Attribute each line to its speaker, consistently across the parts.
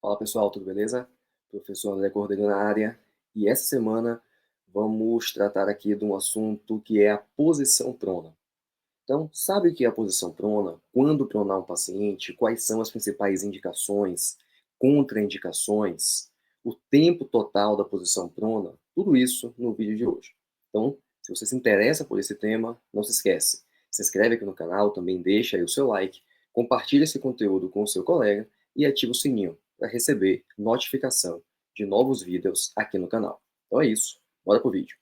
Speaker 1: Fala pessoal, tudo beleza? Professor André Cordeiro na área. E essa semana vamos tratar aqui de um assunto que é a posição prona. Então, sabe o que é a posição prona? Quando pronar um paciente? Quais são as principais indicações, contraindicações, o tempo total da posição prona? Tudo isso no vídeo de hoje. Então, se você se interessa por esse tema, não se esquece. Se inscreve aqui no canal, também deixa aí o seu like, compartilha esse conteúdo com o seu colega e ativa o sininho para receber notificação de novos vídeos aqui no canal. Então é isso, bora pro vídeo.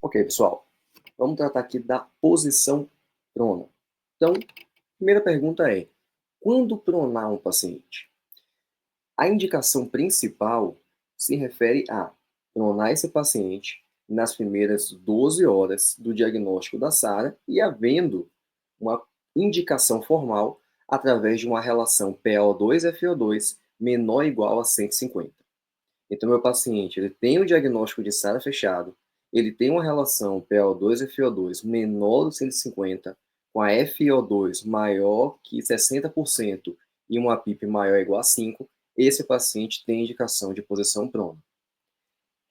Speaker 1: Ok, pessoal, vamos tratar aqui da posição prona. Então, primeira pergunta é, quando pronar um paciente? A indicação principal se refere a pronar esse paciente nas primeiras 12 horas do diagnóstico da SARA e havendo uma indicação formal através de uma relação PaO2-FO2 menor ou igual a 150. Então, meu paciente ele tem o diagnóstico de SARA fechado, ele tem uma relação PaO2-FO2 menor do 150, com a FiO2 maior que 60% e uma PIP maior ou igual a 5, esse paciente tem indicação de posição prona.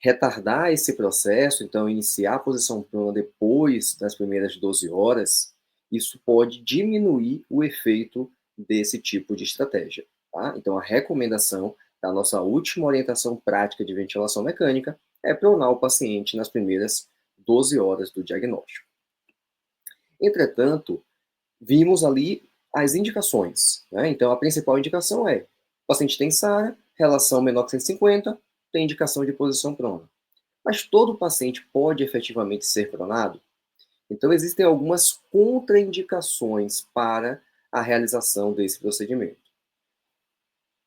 Speaker 1: Retardar esse processo, então iniciar a posição prona depois das primeiras 12 horas, isso pode diminuir o efeito desse tipo de estratégia. Tá? Então a recomendação da nossa última orientação prática de ventilação mecânica é pronar o paciente nas primeiras 12 horas do diagnóstico. Entretanto, vimos ali as indicações. Né? Então, a principal indicação é: o paciente tem SARA, relação menor que 150, tem indicação de posição prona. Mas todo paciente pode efetivamente ser pronado? Então, existem algumas contraindicações para a realização desse procedimento,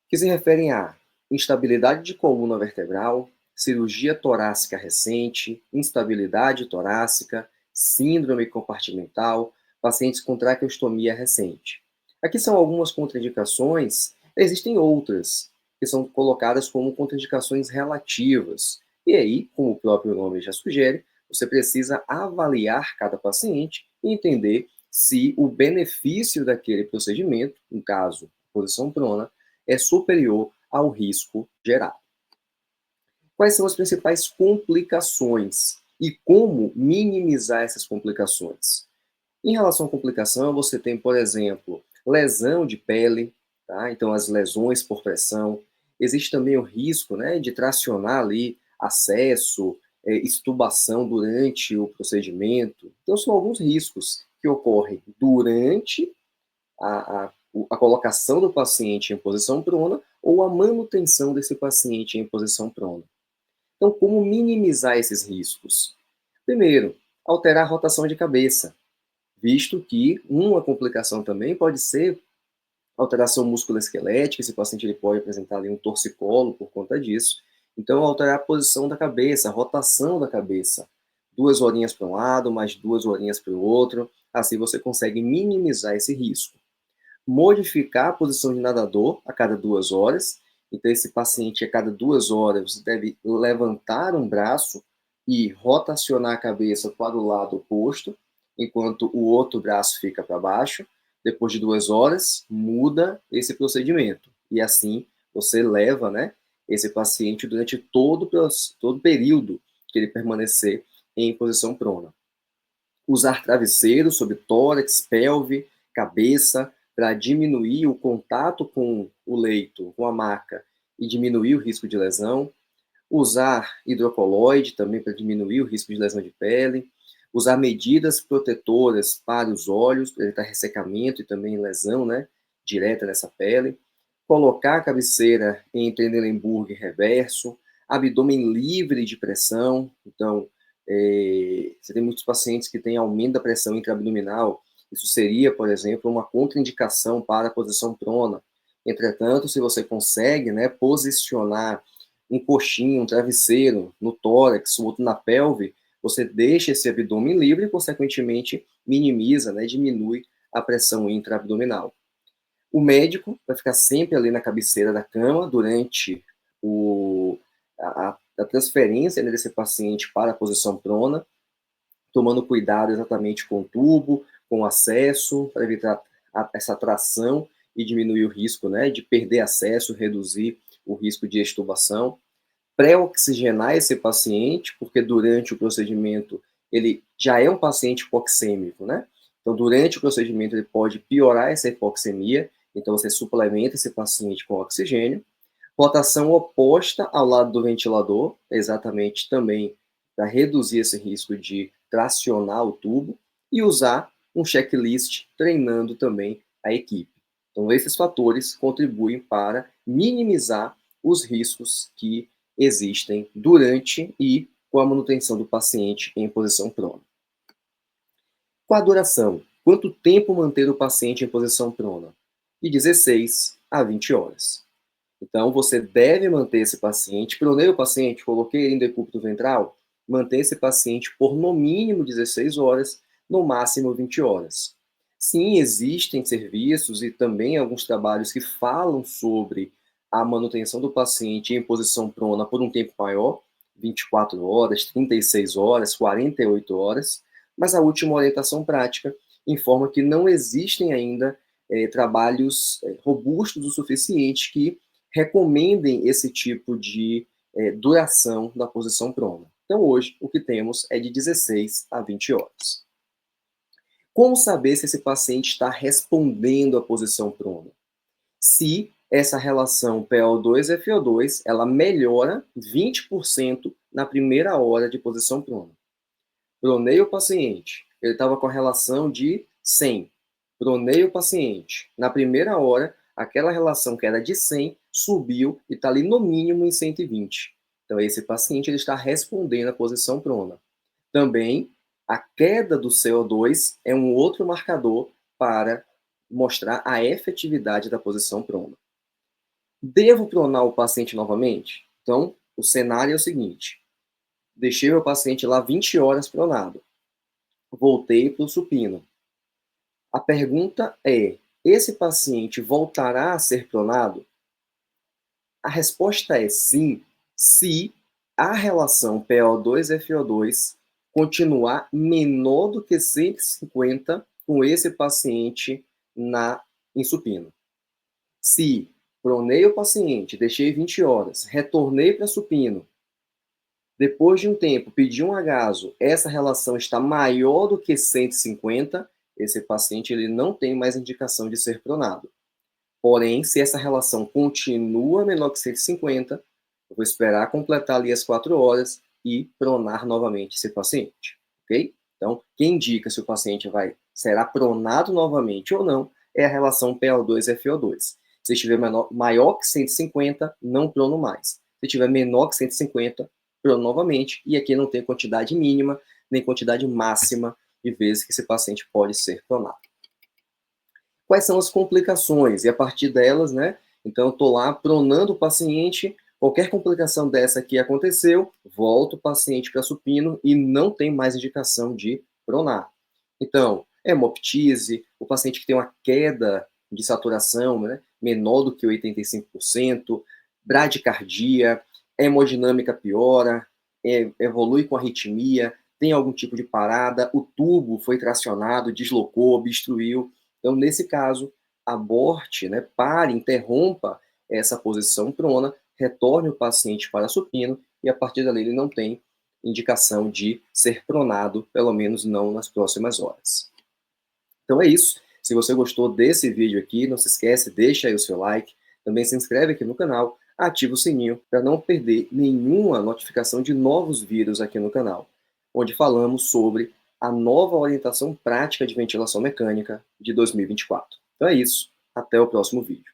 Speaker 1: que se referem a instabilidade de coluna vertebral, cirurgia torácica recente, instabilidade torácica, síndrome compartimental, pacientes com traqueostomia recente. Aqui são algumas contraindicações, existem outras que são colocadas como contraindicações relativas. E aí, como o próprio nome já sugere, você precisa avaliar cada paciente e entender se o benefício daquele procedimento, no caso, posição prona, é superior ao risco gerado. Quais são as principais complicações e como minimizar essas complicações? Em relação à complicação, você tem, por exemplo, lesão de pele, tá? Então as lesões por pressão. Existe também o risco, né, de tracionar ali acesso, extubação durante o procedimento. Então são alguns riscos que ocorrem durante a colocação do paciente em posição prona ou a manutenção desse paciente em posição prona. Então, como minimizar esses riscos? Primeiro, alterar a rotação de cabeça, visto que uma complicação também pode ser alteração musculoesquelética, esse paciente ele pode apresentar ali um torcicolo por conta disso. Então, alterar a posição da cabeça, a rotação da cabeça. 2 horinhas para um lado, mais 2 horinhas para o outro, assim você consegue minimizar esse risco. Modificar a posição de nadador a cada 2 horas. Então, esse paciente, a cada 2 horas, você deve levantar um braço e rotacionar a cabeça para o lado oposto, enquanto o outro braço fica para baixo. Depois de 2 horas, muda esse procedimento. E assim, você leva, né, esse paciente durante todo o período que ele permanecer em posição prona. Usar travesseiro sobre tórax, pelve, cabeça, para diminuir o contato com o leito, com a maca, e diminuir o risco de lesão. Usar hidrocoloide também para diminuir o risco de lesão de pele. Usar medidas protetoras para os olhos, para evitar ressecamento e também lesão, né, direta nessa pele. Colocar a cabeceira em Trendelenburg reverso. Abdômen livre de pressão. Então, você tem muitos pacientes que têm aumento da pressão intraabdominal. Isso seria, por exemplo, uma contraindicação para a posição prona. Entretanto, se você consegue, né, posicionar um coxinho, um travesseiro no tórax, o outro na pelve, você deixa esse abdômen livre e, consequentemente, minimiza, né, diminui a pressão intraabdominal. O médico vai ficar sempre ali na cabeceira da cama durante da transferência, né, desse paciente para a posição prona, tomando cuidado exatamente com o tubo, com o acesso, para evitar essa tração e diminuir o risco, né, de perder acesso, reduzir o risco de extubação. Pré-oxigenar esse paciente, porque durante o procedimento ele já é um paciente hipoxêmico, né? Então, durante o procedimento, ele pode piorar essa hipoxemia, então você suplementa esse paciente com oxigênio. Rotação oposta ao lado do ventilador, exatamente também para reduzir esse risco de tracionar o tubo, e usar um checklist treinando também a equipe. Então, esses fatores contribuem para minimizar os riscos que existem durante e com a manutenção do paciente em posição prona. Qual a duração? Quanto tempo manter o paciente em posição prona? De 16 a 20 horas. Então, você deve manter esse paciente, pronei o paciente, coloquei ele em decúbito ventral, manter esse paciente por no mínimo 16 horas, no máximo 20 horas. Sim, existem serviços e também alguns trabalhos que falam sobre a manutenção do paciente em posição prona por um tempo maior, 24 horas, 36 horas, 48 horas, mas a última orientação prática informa que não existem ainda trabalhos robustos o suficiente que recomendem esse tipo de duração da posição prona. Então, hoje, o que temos é de 16 a 20 horas. Como saber se esse paciente está respondendo à posição prona? Se essa relação PO2-FO2 ela melhora 20% na primeira hora de posição prona. Pronei o paciente, ele estava com a relação de 100. Pronei o paciente. Na primeira hora, aquela relação que era de 100 subiu e está ali no mínimo em 120. Então, esse paciente ele está respondendo à posição prona. Também, a queda do CO2 é um outro marcador para mostrar a efetividade da posição prona. Devo pronar o paciente novamente? Então, o cenário é o seguinte: deixei o paciente lá 20 horas pronado. Voltei para o supino. A pergunta é: esse paciente voltará a ser pronado? A resposta é sim, se a relação PO2-FO2 continuar menor do que 150 com esse paciente em supino. Se pronei o paciente, deixei 20 horas, retornei para supino, depois de um tempo pedi um agaso, essa relação está maior do que 150, esse paciente ele não tem mais indicação de ser pronado. Porém, se essa relação continua menor que 150, eu vou esperar completar ali as 4 horas e pronar novamente esse paciente, ok? Então, quem indica se o paciente será pronado novamente ou não é a relação PO2-FO2. Se estiver maior que 150, não prono mais. Se estiver menor que 150, prono novamente, e aqui não tem quantidade mínima nem quantidade máxima de vezes que esse paciente pode ser pronado. Quais são as complicações? E a partir delas, né? Então, eu estou lá pronando o paciente, qualquer complicação dessa que aconteceu, volto o paciente para supino e não tem mais indicação de pronar. Então, hemoptise, o paciente que tem uma queda de saturação, né, menor do que 85%, bradicardia, hemodinâmica piora, evolui com arritmia, tem algum tipo de parada, o tubo foi tracionado, deslocou, obstruiu. Então, nesse caso, aborte, né, pare, interrompa essa posição prona, retorne o paciente para supino e a partir dali ele não tem indicação de ser pronado, pelo menos não nas próximas horas. Então é isso. Se você gostou desse vídeo aqui, não se esquece, deixa aí o seu like, também se inscreve aqui no canal, ativa o sininho para não perder nenhuma notificação de novos vídeos aqui no canal, onde falamos sobre a nova orientação prática de ventilação mecânica de 2024. Então é isso, até o próximo vídeo.